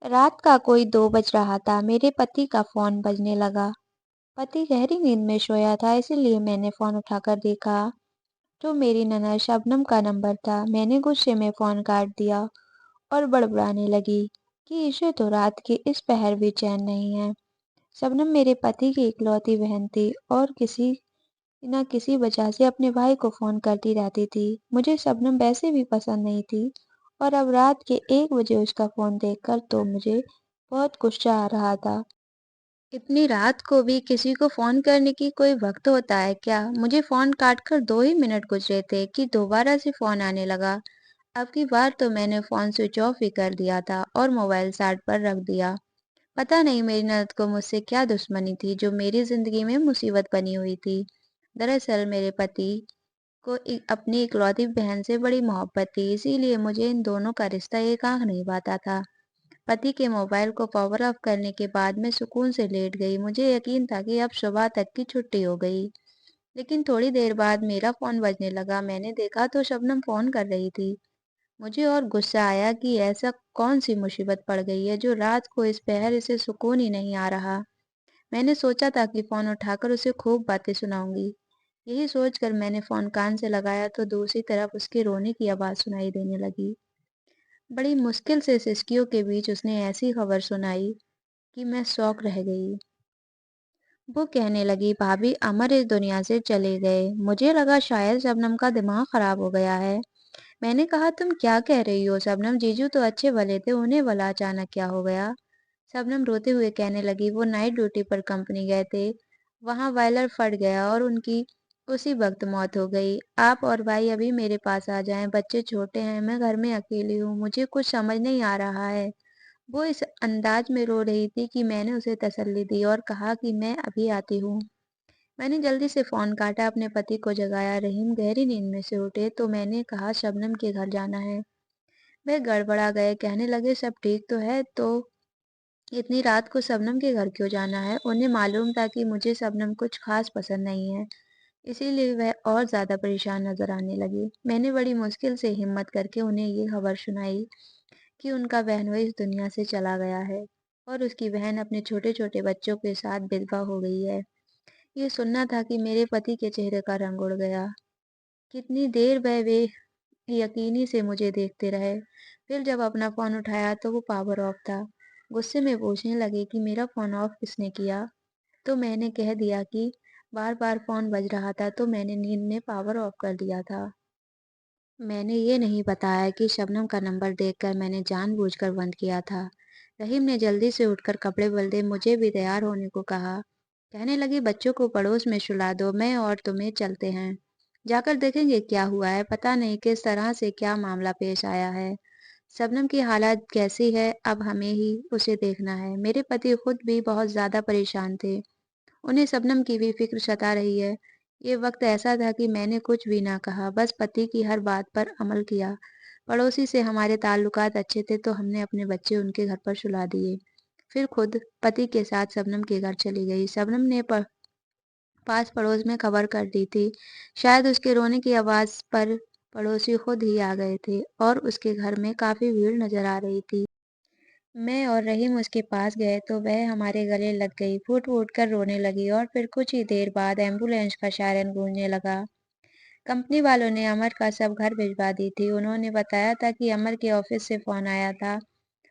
रात का कोई 2 बज रहा था। मेरे पति का फ़ोन बजने लगा। पति गहरी नींद में सोया था, इसीलिए मैंने फ़ोन उठाकर देखा तो मेरी ननद शबनम का नंबर था। मैंने गुस्से में फ़ोन काट दिया और बड़बड़ाने लगी कि इसे तो रात के इस पहर भी चैन नहीं है। शबनम मेरे पति की इकलौती बहन थी और किसी न किसी वजह से अपने भाई को फ़ोन करती रहती थी। मुझे शबनम वैसे भी पसंद नहीं थी और अब रात के 1 बजे उसका फ़ोन देखकर तो मुझे बहुत गुस्सा आ रहा था। इतनी रात को भी किसी को फ़ोन करने की कोई वक़्त होता है क्या? मुझे फ़ोन काटकर 2 ही मिनट गुज़रे थे कि दोबारा से फ़ोन आने लगा। अब की बार तो मैंने फ़ोन स्विच ऑफ ही कर दिया था और मोबाइल साइड पर रख दिया। पता नहीं मेरी ननद को मुझसे क्या दुश्मनी थी जो मेरी ज़िंदगी में मुसीबत बनी हुई थी। दरअसल मेरे पति को अपनी इकलौती बहन से बड़ी मोहब्बत थी, इसीलिए मुझे इन दोनों का रिश्ता एक आंख नहीं पाता था। पति के मोबाइल को पावर ऑफ करने के बाद मैं सुकून से लेट गई। मुझे यकीन था कि अब सुबह तक की छुट्टी हो गई। लेकिन थोड़ी देर बाद मेरा फोन बजने लगा। मैंने देखा तो शबनम फोन कर रही थी। मुझे और गुस्सा आया कि ऐसा कौन सी मुसीबत पड़ गई है जो रात को इस पहर इसे सुकून ही नहीं आ रहा। मैंने सोचा था कि फोन उठाकर उसे खूब बातें सुनाऊंगी। यही सोचकर मैंने फोन कान से लगाया तो दूसरी तरफ उसके रोने की आवाज सुनाई देने लगी। बड़ी मुश्किल से सिसकियों के बीच उसने ऐसी खबर सुनाई कि मैं शॉक रह गई। वो कहने लगी, भाभी अमर इस दुनिया से चले गए। मुझे लगा शायद शबनम का दिमाग खराब हो गया है। मैंने कहा, तुम क्या कह रही हो शबनम? जीजू तो अच्छे भले थे, उन्हें भला अचानक क्या हो गया? शबनम रोते हुए कहने लगी, वो नाइट ड्यूटी पर कंपनी गए थे। वहां बॉयलर फट गया और उनकी उसी वक्त मौत हो गई। आप और भाई अभी मेरे पास आ जाएं। बच्चे छोटे हैं, मैं घर में अकेली हूँ, मुझे कुछ समझ नहीं आ रहा है। वो इस अंदाज में रो रही थी कि मैंने उसे तसल्ली दी और कहा कि मैं अभी आती हूँ। मैंने जल्दी से फोन काटा, अपने पति को जगाया। रहीम गहरी नींद में से उठे तो मैंने कहा, शबनम के घर जाना है। वे गड़बड़ा गए, कहने लगे, सब ठीक तो है, तो इतनी रात को शबनम के घर क्यों जाना है? उन्हें मालूम था कि मुझे शबनम कुछ खास पसंद नहीं है, इसीलिए वह और ज्यादा परेशान नजर आने लगी। मैंने बड़ी मुश्किल से हिम्मत करके उन्हें ये खबर सुनाई कि उनका बहनोई इस दुनिया से चला गया है और उसकी बहन अपने छोटे छोटे बच्चों के साथ विधवा हो गई है। ये सुनना था कि मेरे पति के चेहरे का रंग उड़ गया। कितनी देर वह वे यकीनी से मुझे देखते रहे। फिर जब अपना फोन उठाया तो वो पावर ऑफ था। गुस्से में पूछने लगे कि मेरा फोन ऑफ किसने किया? तो मैंने कह दिया कि बार बार फोन बज रहा था तो मैंने नींद में पावर ऑफ कर दिया था। मैंने ये नहीं बताया कि शबनम का नंबर देखकर मैंने जानबूझकर बंद किया था। रहीम ने जल्दी से उठकर कपड़े बदले, मुझे भी तैयार होने को कहा। कहने लगी, बच्चों को पड़ोस में सुला दो, मैं और तुम्हें चलते हैं। जाकर देखेंगे क्या हुआ है। पता नहीं किस तरह से क्या मामला पेश आया है। शबनम की हालत कैसी है, अब हमें ही उसे देखना है। मेरे पति खुद भी बहुत ज्यादा परेशान थे। उन्हें शबनम की भी फिक्र सता रही है। ये वक्त ऐसा था कि मैंने कुछ भी ना कहा, बस पति की हर बात पर अमल किया। पड़ोसी से हमारे ताल्लुकात अच्छे थे तो हमने अपने बच्चे उनके घर पर सुला दिए। फिर खुद पति के साथ शबनम के घर चली गई। शबनम ने पास पड़ोस में खबर कर दी थी। शायद उसके रोने की आवाज पर पड़ोसी खुद ही आ गए थे और उसके घर में काफी भीड़ नजर आ रही थी। मैं और रहीम उसके पास गए तो वह हमारे गले लग गई, फूट फूट कर रोने लगी और फिर कुछ ही देर बाद एम्बुलेंस का सायरन गूंजने लगा। कंपनी वालों ने अमर का सब घर भिजवा दी थी। उन्होंने बताया था कि अमर के ऑफिस से फोन आया था,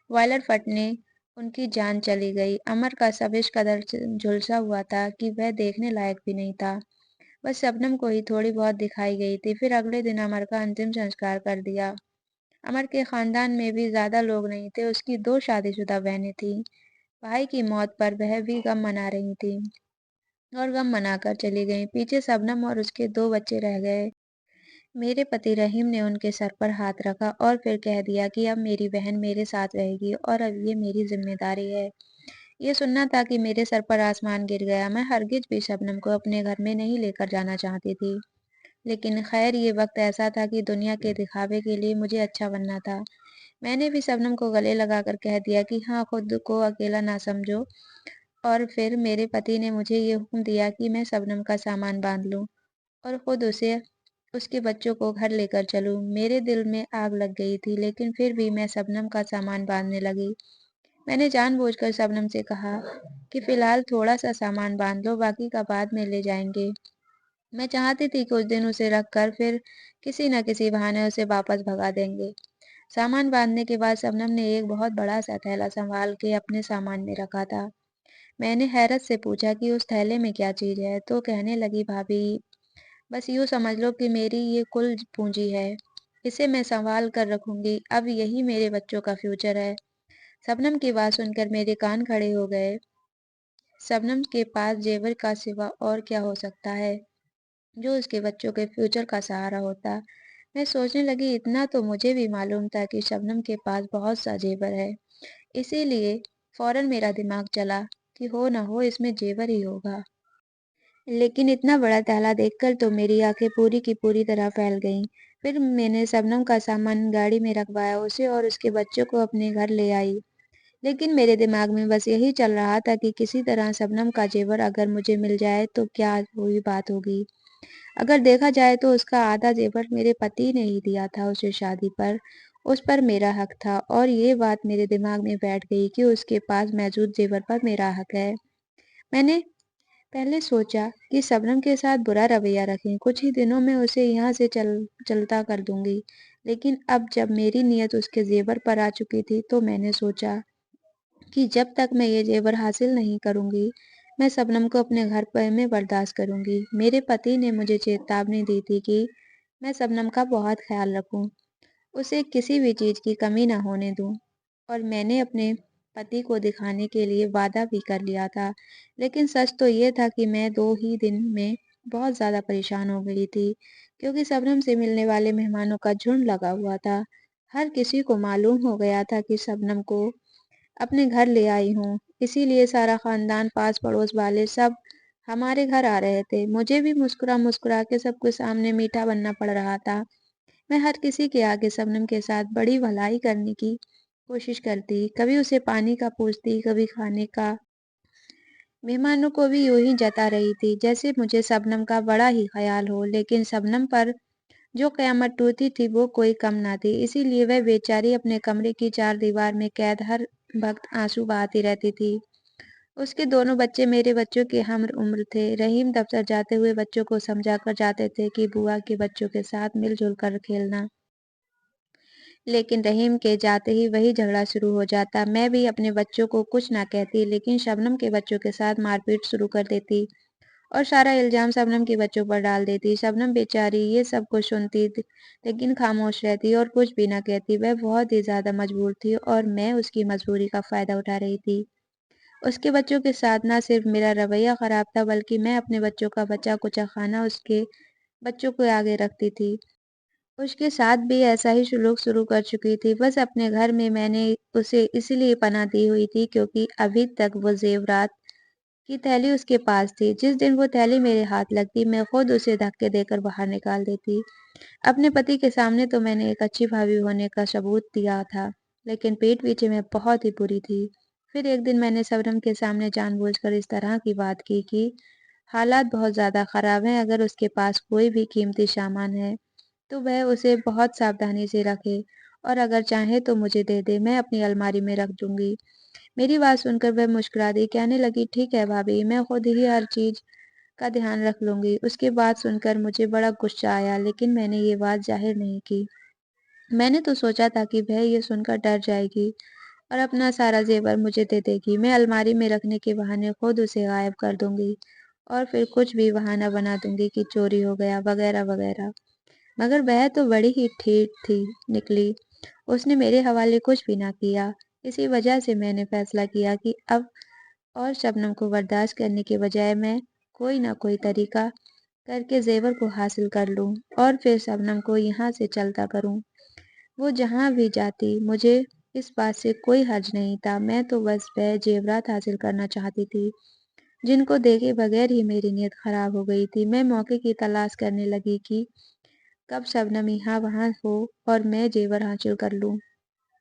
बॉयलर फटने उनकी जान चली गई। अमर का सब इस कदर झुलसा हुआ था कि वह देखने लायक भी नहीं था। बस शबनम को ही थोड़ी बहुत दिखाई गई थी। फिर अगले दिन अमर का अंतिम संस्कार कर दिया। अमर के खानदान में भी ज्यादा लोग नहीं थे। उसकी दो शादीशुदा बहनें थीं। भाई की मौत पर वह भी गम मना रही थी और गम मनाकर चली गईं। पीछे शबनम और उसके दो बच्चे रह गए। मेरे पति रहीम ने उनके सर पर हाथ रखा और फिर कह दिया कि अब मेरी बहन मेरे साथ रहेगी और अब ये मेरी जिम्मेदारी है। ये सुनना था कि मेरे सर पर आसमान गिर गया। मैं हरगिज भी शबनम को अपने घर में नहीं लेकर जाना चाहती थी, लेकिन खैर ये वक्त ऐसा था कि दुनिया के दिखावे के लिए मुझे अच्छा बनना था। मैंने भी शबनम को गले लगाकर कह दिया कि हाँ, खुद को अकेला ना समझो। और फिर मेरे पति ने मुझे ये हुक्म दिया कि मैं शबनम का सामान बांध लूं और खुद उसे उसके बच्चों को घर लेकर चलूं। मेरे दिल में आग लग गई थी, लेकिन फिर भी मैं शबनम का सामान बांधने लगी। मैंने जानबूझ कर शबनम से कहा कि फिलहाल थोड़ा सा सामान बांध लो, बाकी का बाद में ले जाएंगे। मैं चाहती थी कि उस दिन उसे रख कर फिर किसी न किसी बहाने उसे वापस भगा देंगे। सामान बांधने के बाद शबनम ने एक बहुत बड़ा सा थैला संभाल के अपने सामान में रखा था। मैंने हैरत से पूछा कि उस थैले में क्या चीज है, तो कहने लगी, भाभी बस यूँ समझ लो कि मेरी ये कुल पूंजी है। इसे मैं संभाल कर रखूंगी, अब यही मेरे बच्चों का फ्यूचर है। शबनम की बात सुनकर मेरे कान खड़े हो गए। शबनम के पास जेवर का सिवा और क्या हो सकता है जो उसके बच्चों के फ्यूचर का सहारा होता। मैं सोचने लगी, इतना तो मुझे भी मालूम था कि शबनम के पास बहुत सा जेवर है। इसीलिए फौरन मेरा दिमाग चला कि हो न हो इसमें जेवर ही होगा। लेकिन इतना बड़ा ताला देखकर तो मेरी आंखें पूरी की पूरी तरह फैल गईं। फिर मैंने शबनम का सामान गाड़ी में रखवाया, उसे और उसके बच्चों को अपने घर ले आई। लेकिन मेरे दिमाग में बस यही चल रहा था कि किसी तरह शबनम का जेवर अगर मुझे मिल जाए तो क्या हुई बात होगी। अगर देखा जाए तो उसका आधा जेवर मेरे पति ने ही दिया था उसे शादी पर। उस पर मेरा हक था और ये बात मेरे दिमाग में बैठ गई कि उसके पास मौजूद जेवर पर मेरा हक है। मैंने पहले सोचा कि शबनम के साथ बुरा रवैया रखें, कुछ ही दिनों में उसे यहाँ से चलता कर दूंगी। लेकिन अब जब मेरी नीयत उसके जेवर पर आ चुकी थी तो मैंने सोचा कि जब तक मैं ये जेवर हासिल नहीं करूंगी, मैं शबनम को अपने घर पर में बर्दाश्त करूंगी। मेरे पति ने मुझे चेतावनी दी थी कि मैं शबनम का बहुत ख्याल रखूं, उसे किसी भी चीज की कमी ना होने दूं। और मैंने अपने पति को दिखाने के लिए वादा भी कर लिया था। लेकिन सच तो ये था कि मैं 2 ही दिन में बहुत ज्यादा परेशान हो गई थी, क्योंकि शबनम से मिलने वाले मेहमानों का झुंड लगा हुआ था। हर किसी को मालूम हो गया था कि शबनम को अपने घर ले आई हूँ। इसीलिए सारा खानदान, पास पड़ोस वाले सब हमारे घर आ रहे थे। मुझे भी मुस्कुरा मुस्कुरा के सबके सामने मीठा बनना पड़ रहा था। मैं हर किसी के आगे शबनम के साथ बड़ी भलाई करने की कोशिश करती, कभी उसे पानी का पूछती, कभी खाने का। मेहमानों को भी यूं ही जता रही थी जैसे मुझे शबनम का बड़ा ही ख्याल हो। लेकिन शबनम पर जो कयामत टूटी थी वो कोई कम ना थी। इसीलिए वह बेचारी अपने कमरे की चार दीवार में कैद हर वक्त आंसू बहाती रहती थी। उसके दोनों बच्चे मेरे बच्चों के हम उम्र थे। रहीम दफ्तर जाते हुए बच्चों को समझा कर जाते थे कि बुआ के बच्चों के साथ मिलजुल कर खेलना। लेकिन रहीम के जाते ही वही झगड़ा शुरू हो जाता। मैं भी अपने बच्चों को कुछ ना कहती, लेकिन शबनम के बच्चों के साथ मारपीट शुरू कर देती और सारा इल्जाम शबनम के बच्चों पर डाल देती। शबनम बेचारी ये सब कुछ सुनती लेकिन खामोश रहती और कुछ भी ना कहती। वह बहुत ही ज्यादा मजबूर थी और मैं उसकी मजबूरी का फायदा उठा रही थी। उसके बच्चों के साथ ना सिर्फ मेरा रवैया खराब था, बल्कि मैं अपने बच्चों का बचा कुचा खाना उसके बच्चों को आगे रखती थी। उसके साथ भी ऐसा ही सलूक शुरू कर चुकी थी। बस अपने घर में मैंने उसे इसलिए पनाह दी हुई थी क्योंकि अभी तक वो जेवरात की थैली उसके पास थी। जिस दिन वो थैली मेरे हाथ लगती, मैं खुद उसे धक्के देकर बाहर निकाल देती। अपने पति के सामने तो मैंने एक अच्छी भाभी होने का सबूत दिया था, लेकिन पीठ पीछे मैं बहुत ही बुरी थी। फिर एक दिन मैंने सबरम के सामने जानबूझकर इस तरह की बात की कि हालात बहुत ज्यादा खराब हैं, अगर उसके पास कोई भी कीमती सामान है तो वह उसे बहुत सावधानी से रखे और अगर चाहे तो मुझे दे दे, मैं अपनी अलमारी में रख दूंगी। मेरी बात सुनकर वह मुस्कुरा दी, कहने लगी, ठीक है भाभी, मैं खुद ही हर चीज का ध्यान रख लूंगी। उसकी बात सुनकर मुझे बड़ा गुस्सा आया, लेकिन मैंने ये बात जाहिर नहीं की। मैंने तो सोचा था कि वह ये सुनकर डर जाएगी और अपना सारा जेवर मुझे दे देगी। मैं अलमारी में रखने के बहाने खुद उसे गायब कर दूंगी और फिर कुछ भी बहाना बना दूंगी कि चोरी हो गया वगैरह वगैरह। मगर वह तो बड़ी ही ठीक थी निकली। उसने मेरे हवाले कुछ भी ना किया। इसी वजह से मैंने फैसला किया कि अब और शबनम को बर्दाश्त करने के बजाय मैं कोई ना कोई तरीका करके जेवर को हासिल कर लूं और फिर शबनम को यहाँ से चलता करूं। वो जहाँ भी जाती, मुझे इस बात से कोई हर्ज नहीं था। मैं तो बस वह जेवरात हासिल करना चाहती थी जिनको देखे बगैर ही मेरी नीयत खराब हो गई थी। मैं मौके की तलाश करने लगी कि कब शबनम यहाँ वहाँ हो और मैं जेवर हासिल कर लूं।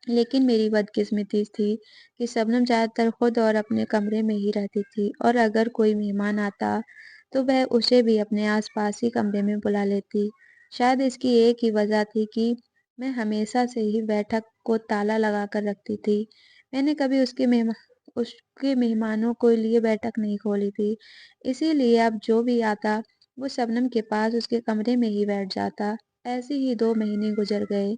लेकिन मेरी बदकिस्मती थी कि शबनम ज्यादातर खुद और अपने कमरे में ही रहती थी और अगर कोई मेहमान आता तो वह उसे भी अपने आसपास ही कमरे में बुला लेती। शायद इसकी एक ही वजह थी कि मैं हमेशा से ही बैठक को ताला लगा कर रखती थी। میں نے کبھی اس کے مہمانوں کے لیے بیٹھک نہیں کھولی تھی، اسی لیے اب جو بھی آتا وہ شبنم کے پاس اس کے کمرے میں ہی بیٹھ جاتا۔ ایسے ہی 2 مہینے گزر گئے۔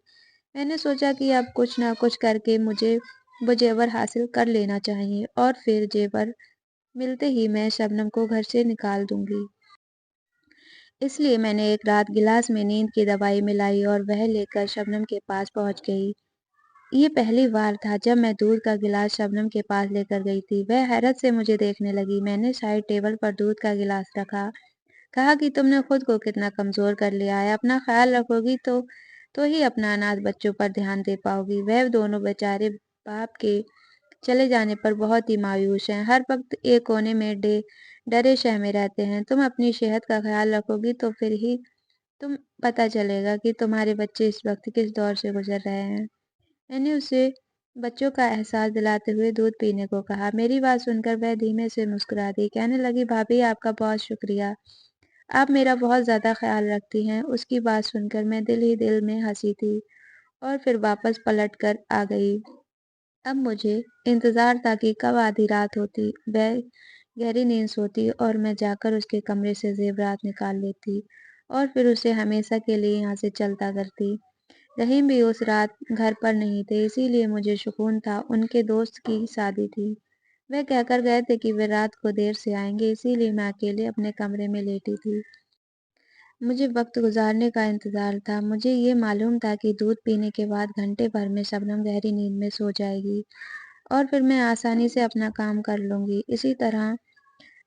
میں نے سوچا کہ اب کچھ نہ کچھ کر کے مجھے وہ زیور حاصل کر لینا چاہیے اور پھر زیور ملتے ہی میں شبنم کو گھر سے نکال دوں گی۔ اس لیے میں نے ایک رات گلاس میں نیند کی دوائی ملائی اور وہ لے کر شبنم کے پاس پہنچ گئی۔ یہ پہلی بار تھا جب میں دودھ کا گلاس شبنم کے پاس لے کر گئی تھی۔ وہ حیرت سے مجھے دیکھنے لگی۔ میں نے سائڈ ٹیبل پر دودھ کا گلاس رکھا، کہا کہ تم نے خود کو کتنا کمزور کر لیا ہے، اپنا خیال رکھو گی تو ہی اپنا اناتھ بچوں پر دھیان دے پاؤ گی۔ وہ دونوں بیچارے باپ کے چلے جانے پر بہت ہی مایوس ہیں، ہر وقت ایک کونے میں ڈرے شہمے رہتے ہیں۔ تم اپنی صحت کا خیال رکھو گی تو پھر ہی تم پتہ چلے گا کہ تمہارے بچے اس وقت کس دور سے گزر رہے ہیں۔ میں نے اسے بچوں کا احساس دلاتے ہوئے دودھ پینے کو کہا۔ میری بات سن کر وہ دھیمے سے مسکرا دی، کہنے لگی بھابھی آپ کا بہت شکریہ، آپ میرا بہت زیادہ خیال رکھتی ہیں۔ اس کی بات سن کر میں دل ہی دل میں ہنسی تھی اور پھر واپس پلٹ کر آ گئی۔ اب مجھے انتظار تھا کہ کب آدھی رات ہوتی، وہ گہری نیند سوتی اور میں جا کر اس کے کمرے سے زیورات نکال لیتی اور پھر اسے ہمیشہ کے لیے یہاں سے چلتا کرتی۔ رحیم بھی اس رات گھر پر نہیں تھے، اسی لیے مجھے سکون تھا۔ ان کے دوست کی شادی تھی، وہ کہہ کر گئے تھے کہ وہ رات کو دیر سے آئیں گے، اسی لیے میں اکیلے اپنے کمرے میں لیٹی تھی۔ مجھے وقت گزارنے کا انتظار تھا۔ مجھے یہ معلوم تھا کہ دودھ پینے کے بعد گھنٹے بھر میں شبنم گہری نیند میں سو جائے گی اور پھر میں آسانی سے اپنا کام کر لوں گی۔ اسی طرح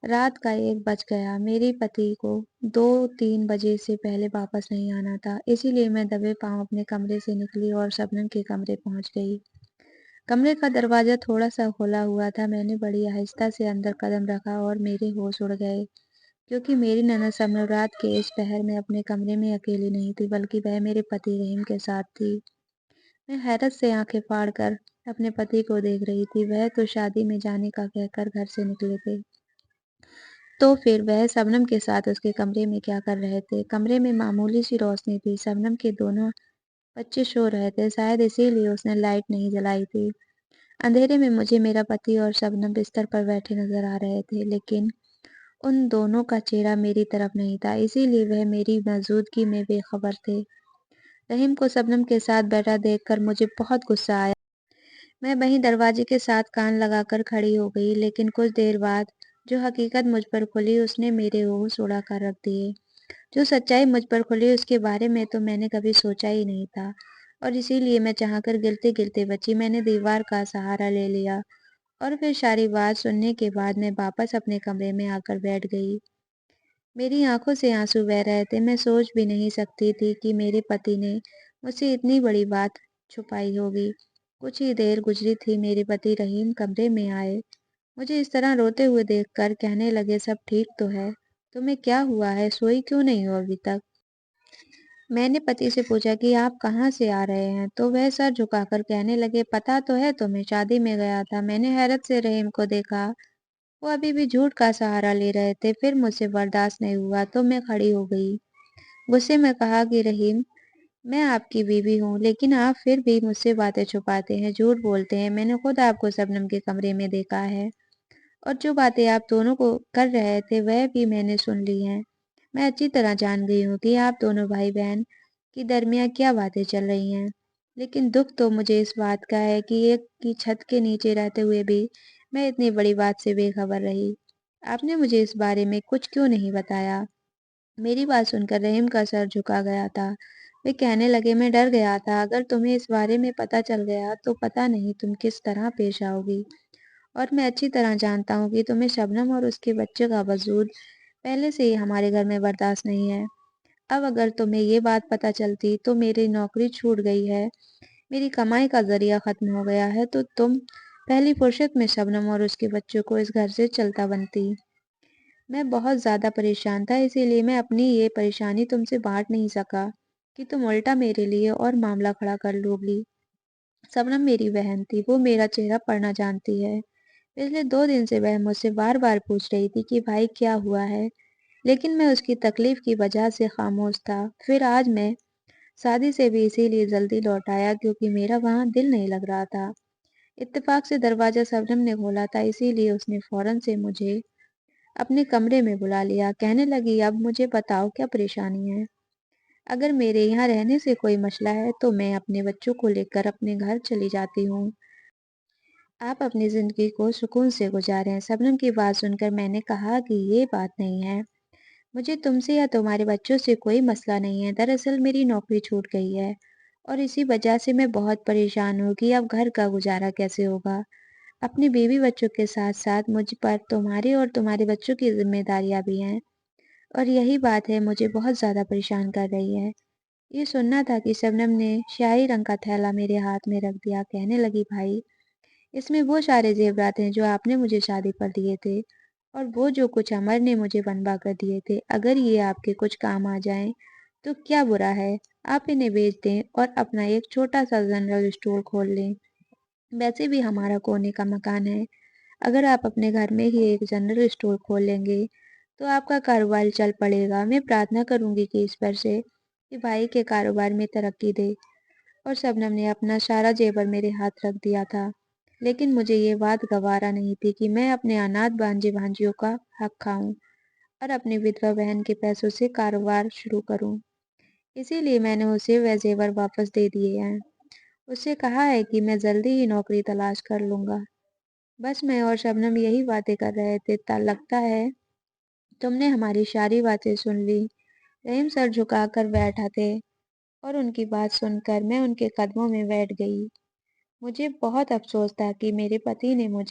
رات کا 1 بج گیا۔ میرے پتی کو 2-3 بجے سے پہلے واپس نہیں آنا تھا، اسی لیے میں دبے پاؤں اپنے کمرے سے نکلی اور شبنم کے کمرے پہنچ گئی۔ کمرے کا دروازہ تھوڑا سا کھلا ہوا تھا۔ میں نے بڑی آہستہ سے اندر قدم رکھا اور میرے ہوش اڑ گئے، کیونکہ میری نند شبنم رات کے اس پہر میں اپنے کمرے میں اکیلی نہیں تھی، بلکہ وہ میرے پتی رحیم کے ساتھ تھی۔ میں حیرت سے آنکھیں پھاڑ کر اپنے پتی کو دیکھ رہی تھی۔ وہ تو شادی میں جانے کا کہہ کر گھر سے نکلے تھے، تو پھر وہ شبنم کے ساتھ اس کے کمرے میں کیا کر رہے تھے؟ کمرے میں معمولی سی روشنی تھی، شبنم کے دونوں بچے سو رہے تھے، شاید اسی لیے اس نے لائٹ نہیں جلائی تھی۔ اندھیرے میں مجھے میرا پتی اور شبنم بستر پر بیٹھے نظر آ رہے تھے، لیکن ان دونوں کا چہرہ میری طرف نہیں تھا، اسی لیے وہ میری موجودگی میں بے خبر تھے۔ رحیم کو شبنم کے ساتھ بیٹھا دیکھ کر مجھے بہت غصہ آیا۔ میں وہیں دروازے کے ساتھ کان لگا کر کھڑی ہو گئی، لیکن کچھ دیر بعد جو حقیقت مجھ پر کھلی اس نے میرے ہوش اڑا کر رکھ دیے۔ جو سچائی مجھ پر کھلی اس کے بارے میں تو میں نے کبھی سوچا ہی نہیں تھا، اور اسی لیے میں چاہ کر گرتے گرتے بچی۔ میں نے دیوار کا سہارا لے لیا اور پھر ساری بات سننے کے بعد میں واپس اپنے کمرے میں آ کر بیٹھ گئی۔ میری آنکھوں سے آنسو بہہ رہے تھے۔ میں سوچ بھی نہیں سکتی تھی کہ میرے پتی نے مجھ سے اتنی بڑی بات چھپائی ہوگی۔ کچھ ہی دیر گزری تھی، میرے پتی رحیم کمرے میں آئے، مجھے اس طرح روتے ہوئے دیکھ کر کہنے لگے سب ٹھیک تو ہے؟ تمہیں کیا ہوا ہے؟ سوئی کیوں نہیں ہو ابھی تک؟ میں نے پتی سے پوچھا کہ آپ کہاں سے آ رہے ہیں؟ تو وہ سر جھکا کر کہنے لگے پتا تو ہے تمہیں، شادی میں گیا تھا۔ میں نے حیرت سے رحیم کو دیکھا، وہ ابھی بھی جھوٹ کا سہارا لے رہے تھے۔ پھر مجھ سے برداشت نہیں ہوا تو میں کھڑی ہو گئی، غصے میں کہا کہ رحیم میں آپ کی بیوی ہوں، لیکن آپ پھر بھی مجھ سے باتیں چھپاتے ہیں، جھوٹ بولتے ہیں۔ میں نے خود آپ کو شبنم کے کمرے میں دیکھا ہے اور جو باتیں آپ دونوں کو کر رہے تھے وہ بھی میں نے سن لی ہیں۔ میں اچھی طرح جان گئی ہوں کہ آپ دونوں بھائی بہن کے درمیان کیا باتیں چل رہی ہیں، لیکن دکھ تو مجھے اس بات کا ہے کہ ایک کی چھت کے نیچے رہتے ہوئے بھی میں اتنی بڑی بات سے بے خبر رہی۔ آپ نے مجھے اس بارے میں کچھ کیوں نہیں بتایا؟ میری بات سن کر رحیم کا سر جھکا گیا تھا۔ وہ کہنے لگے میں ڈر گیا تھا، اگر تمہیں اس بارے میں پتہ چل گیا تو پتہ نہیں تم کس طرح پیش آؤ گی، اور میں اچھی طرح جانتا ہوں کہ تمہیں شبنم اور اس کے بچے کا وجود پہلے سے ہی ہمارے گھر میں برداشت نہیں ہے۔ اب اگر تمہیں یہ بات پتہ چلتی تو میری نوکری چھوٹ گئی ہے، میری کمائی کا ذریعہ ختم ہو گیا ہے، تو تم پہلی فرصت میں شبنم اور اس کے بچوں کو اس گھر سے چلتا بنتی۔ میں بہت زیادہ پریشان تھا، اسی لیے میں اپنی یہ پریشانی تم سے بانٹ نہیں سکا کہ تم الٹا میرے لیے اور معاملہ کھڑا کر لوگی۔ شبنم میری بہن تھی، وہ میرا چہرہ پڑھنا جانتی ہے۔ پچھلے 2 دن سے وہ مجھ سے بار بار پوچھ رہی تھی کہ بھائی کیا ہوا ہے، لیکن میں اس کی تکلیف کی وجہ سے خاموش تھا۔ پھر آج میں شادی سے بھی اسی لیے جلدی لوٹ آیا کیونکہ میرا وہاں دل نہیں لگ رہا تھا۔ इत्तेफाक से दरवाज़ा शबनम ने खोला था, इसीलिए उसने फ़ौरन से मुझे अपने कमरे में बुला लिया। कहने लगी, अब मुझे बताओ क्या परेशानी है? अगर मेरे यहाँ रहने से कोई मसला है तो मैं अपने बच्चों को लेकर अपने घर चली जाती हूँ। आप अपनी ज़िंदगी को सुकून से गुजारें। शबनम की बात सुनकर मैंने कहा कि ये बात नहीं है। मुझे तुमसे या तुम्हारे बच्चों से कोई मसला नहीं है। दरअसल मेरी नौकरी छूट गई है और इसी वजह से मैं बहुत परेशान हूँ कि अब घर का गुजारा कैसे होगा। अपनी बीवी बच्चों के साथ-साथ मुझ पर तुम्हारे और तुम्हारे बच्चों की ज़िम्मेदारियाँ भी हैं और यही बात है मुझे बहुत ज़्यादा परेशान कर रही है। ये सुनना था कि शबनम ने स्याही रंग का थैला मेरे हाथ में रख दिया। कहने लगी, भाई, इसमें वो सारे ज़ेवरात हैं जो आपने मुझे शादी पर दिए थे और वो जो कुछ अमर ने मुझे बनवा कर दिए थे। अगर ये आपके कुछ काम आ जाएँ तो क्या बुरा है? आप इन्हें बेच दें और अपना एक छोटा-सा जनरल स्टोर खोल लें। वैसे भी हमारा कोने का मकान है। अगर आप अपने घर में ही एक जनरल स्टोर खोल लेंगे तो आपका कारोबार चल पड़ेगा। मैं प्रार्थना करूँगी कि ईश्वर से कि भाई के कारोबार में तरक्की दे। और शबनम ने अपना सारा जेवर मेरे हाथ रख दिया था। लेकिन मुझे ये बात गवारा नहीं थी कि मैं अपने अनाथ भांजे-भांजियों का हक खाऊं और अपनी विधवा बहन के पैसों से कारोबार शुरू करूं। इसीलिए मैंने उसे वह जेवर वापस दे दिए हैं। उससे कहा है कि मैं जल्दी ही नौकरी तलाश कर लूंगा। बस मैं और शबनम यही बातें कर रहे थे, लगता है तुमने हमारी सारी बातें सुन ली। रहीम सर झुकाकर बैठा थे और उनकी बात सुनकर मैं उनके कदमों में बैठ गई। मुझे बहुत अफ़सोस था कि मेरे पति ने मुझ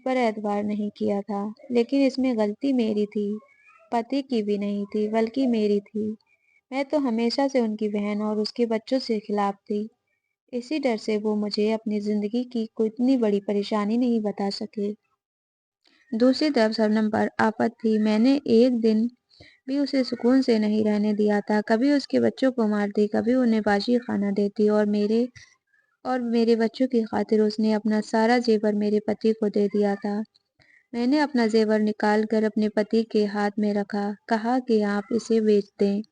पर एतबार नहीं किया था, लेकिन इसमें गलती मेरी थी, पति की भी नहीं थी, बल्कि मेरी थी। मैं तो हमेशा से उनकी बहन और उसके बच्चों से खिलाफ थी। इसी डर से वो मुझे अपनी ज़िंदगी की कोई इतनी बड़ी परेशानी नहीं बता सके। दूसरी तरफ शबनम पर आफ़त थी। मैंने एक दिन भी उसे सुकून से नहीं रहने दिया था। कभी उसके बच्चों को मारती, कभी उन्हें बासी खाना देती और मेरे बच्चों की खातिर उसने अपना सारा ज़ेवर मेरे पति को दे दिया था। मैंने अपना ज़ेवर निकाल कर अपने पति के हाथ में रखा, कहा कि आप इसे बेच दें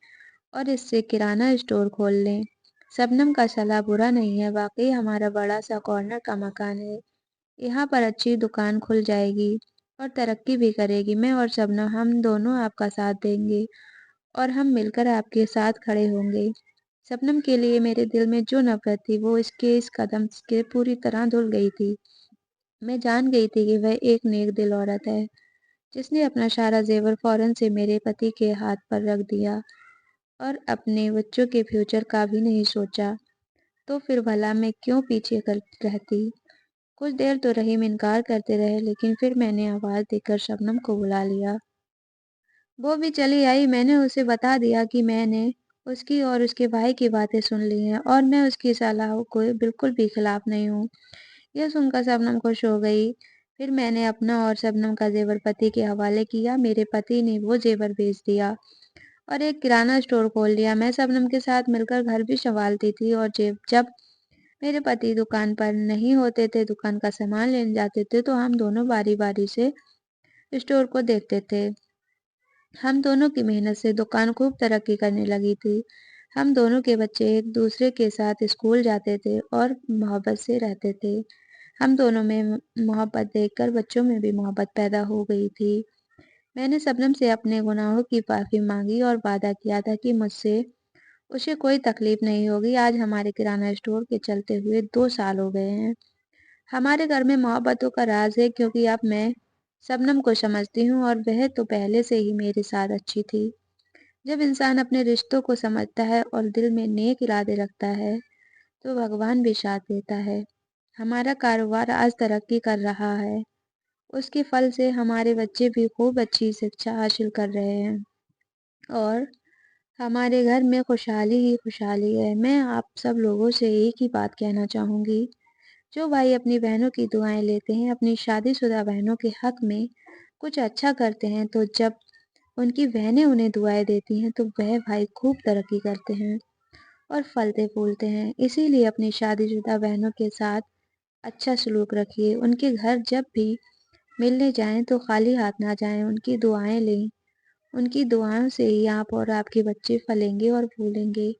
और इससे किराना स्टोर खोल लें। शबनम का सलाह बुरा नहीं है, वाक़ई हमारा बड़ा-सा कॉर्नर का मकान है। यहाँ पर अच्छी दुकान खुल जाएगी और तरक्की भी करेगी। मैं और शबनम हम दोनों आपका साथ देंगे और हम मिलकर आपके साथ खड़े होंगे। शबनम के लिए मेरे दिल में जो नफ़रत थी वो इसके इस कदम से पूरी तरह धुल गई थी। मैं जान गई थी कि वह एक नेक दिल औरत है, जिसने अपना सारा ज़ेवर फ़ौरन से मेरे पति के हाथ पर रख दिया और अपने बच्चों के फ्यूचर का भी नहीं सोचा। तो फिर भला मैं क्यों पीछे कर रहती? कुछ देर तो रहीम इनकार करते रहे, लेकिन फिर मैंने आवाज़ देकर शबनम को बुला लिया। वो भी चली आई। मैंने उसे बता दिया कि मैंने उसकी और उसके भाई की बातें सुन ली हैं और मैं उसकी सलाह को बिल्कुल भी खिलाफ नहीं हूँ। यह सुनकर शबनम खुश हो गई। फिर मैंने अपना और शबनम का ज़ेवर पति के हवाले किया। मेरे पति ने वो ज़ेवर बेच दिया और एक किराना स्टोर खोल लिया। मैं शबनम के साथ मिलकर घर भी सँभालती थी और जब मेरे पति दुकान पर नहीं होते थे, दुकान का सामान लेने जाते थे, तो हम दोनों बारी-बारी से स्टोर को देखते थे। हम दोनों की मेहनत से दुकान खूब तरक्की करने लगी थी। हम दोनों के बच्चे एक दूसरे के साथ स्कूल जाते थे और मोहब्बत से रहते थे। हम दोनों में मोहब्बत देखकर बच्चों में भी मोहब्बत पैदा हो गई थी। मैंने शबनम से अपने गुनाहों की माफ़ी मांगी और वादा किया था कि मुझसे उसे कोई तकलीफ नहीं होगी। आज हमारे किराना स्टोर के चलते हुए 2 साल हो गए हैं। हमारे घर में मोहब्बतों का राज है, क्योंकि अब मैं शबनम को समझती हूँ और वह तो पहले से ही मेरे साथ अच्छी थी। जब इंसान अपने रिश्तों को समझता है और दिल में नेक इरादे रखता है, तो भगवान भी साथ देता है। हमारा कारोबार आज तरक्की कर रहा है। उसके फल से हमारे बच्चे भी खूब अच्छी शिक्षा हासिल कर रहे हैं और हमारे घर में खुशहाली ही खुशहाली है। मैं आप सब लोगों से एक ही बात कहना चाहूँगी, जो भाई अपनी बहनों की दुआएँ लेते हैं, अपनी शादीशुदा बहनों के हक में कुछ अच्छा करते हैं, तो जब उनकी बहनें उन्हें दुआएँ देती हैं, तो वह भाई खूब तरक्की करते हैं और फलते-फूलते हैं। इसीलिए अपनी शादीशुदा बहनों के साथ अच्छा सलूक रखिए। उनके घर जब भी मिलने जाएँ, तो खाली हाथ ना जाएँ, उनकी दुआएँ लें। उनकी दुआओं से ही आप और आपके बच्चे फलेंगे और फूलेंगे।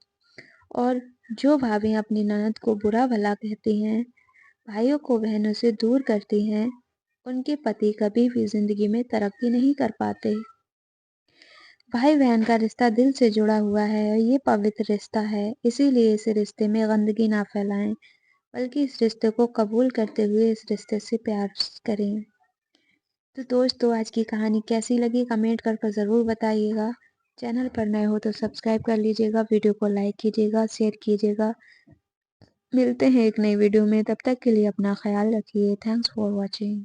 और जो भाभी अपनी ननद को बुरा-भला कहती हैं, بھائیوں کو بہنوں سے دور کرتی ہیں، ان کے پتی کبھی بھی زندگی میں ترقی نہیں کر پاتے۔ بھائی بہن کا رشتہ دل سے جڑا ہوا ہے اور یہ پوتر رشتہ ہے، اسی لیے اس رشتے میں گندگی نہ پھیلائیں، بلکہ اس رشتے کو قبول کرتے ہوئے اس رشتے سے پیار کریں۔ تو دوستو، آج کی کہانی کیسی لگی کمنٹ کر ضرور بتائیے گا۔ چینل پر نئے ہو تو سبسکرائب کر لیجیے گا، ویڈیو کو لائک کیجیے گا، شیئر کیجیے گا۔ ملتے ہیں ایک نئی ویڈیو میں، تب تک کے لیے اپنا خیال رکھیے۔ Thanks for watching.